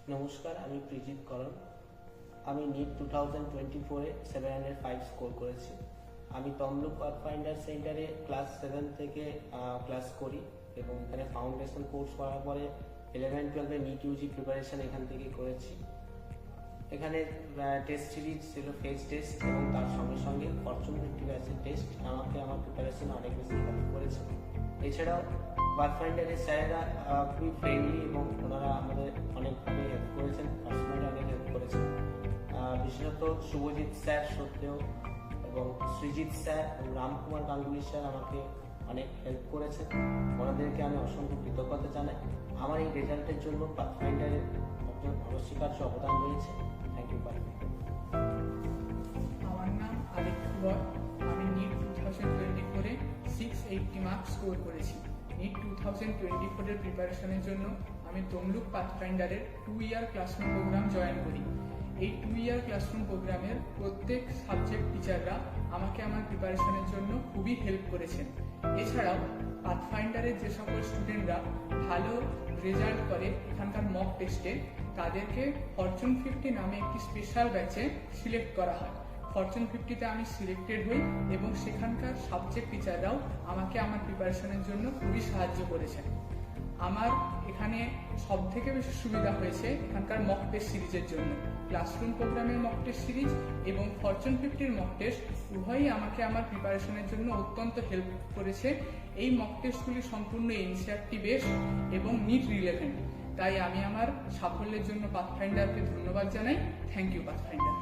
নমস্কার, আমি প্রীজিত করণ। আমি নিট 2024-এ 705 স্কোর করেছি। আমি তমলুক পাথফাইন্ডার সেন্টারে ক্লাস 7 থেকে ক্লাস করি এবং এখানে ফাউন্ডেশন কোর্স করার পরে 11-12-এ নিট ইউজি প্রিপারেশন এখান থেকে করেছি। এখানে টেস্ট সিরিজ ছিল, ফেজ টেস্ট এবং তার সঙ্গে সঙ্গে ফরচুন 50 ব্যাচের টেস্ট আমাকে আমার প্রিপারেশন অনেক বেশি হেল্প করেছে। এছাড়াও পাথফাইন্ডারের স্যারেরা খুবই ফ্রেন্ডলি এবং ওনারা আমাদের অনেকভাবে হেল্প করেছেন, পার্সোনালি অনেক হেল্প করেছেন। বিশেষত শুভজিৎ স্যার, সত্যেও এবং সৃজিৎ স্যার এবং রামকুমার গাঙ্গুলি স্যার আমাকে অনেক হেল্প করেছেন। ওনাদেরকে আমি অসংখ্য কৃতজ্ঞতা জানাই। আমার এই রেজাল্টের জন্য পাথফাইন্ডারের একজন অনস্বীকার্য অবদান রয়েছে। Thank you Pathfinder. আমার নাম আদিত্য বর। আমি নিট 2024-এ 680 মার্কস স্কোর করেছি। নিট 2024-এর প্রিপারেশনের জন্য আমি তমলুক পাথফাইন্ডারের 2 ইয়ার ক্লাসরুম প্রোগ্রাম জয়েন করি। এই 2 ইয়ার ক্লাসরুম প্রোগ্রামের প্রত্যেক সাবজেক্ট টিচাররা আমাকে আমার প্রিপারেশনের জন্য খুবই হেল্প করেছেন। এছাড়াও পাথফাইন্ডারের যে সকল স্টুডেন্টরা ভালো রেজাল্ট করে এখানকার মক টেস্টে, তাদেরকে ফরচুন 50 নামে একটি স্পেশাল ব্যাচে সিলেক্ট করা হয়। ফরচুন 50-তে আমি সিলেক্টেড হই এবং সেখানকার সাবজেক্ট টিচাররাও আমাকে আমার প্রিপারেশনের জন্য খুবই সাহায্য করেছেন। আমার এখানে সব থেকে বেশি সুবিধা হয়েছে এখানকার মক টেস্ট সিরিজের জন্য। ক্লাসরুম প্রোগ্রামের মক টেস্ট সিরিজ এবং ফরচুন 50-র মক টেস্ট উভয়ই আমাকে আমার প্রিপারেশনের জন্য অত্যন্ত হেল্প করেছে। এই মক টেস্টগুলি সম্পূর্ণ এনসিইআরটি বেসড এবং নিট রিলেভেন্ট। তাই আমি আমার সাফল্যের জন্য পাথফাইন্ডারকে ধন্যবাদ জানাই। Thank you pathfinder.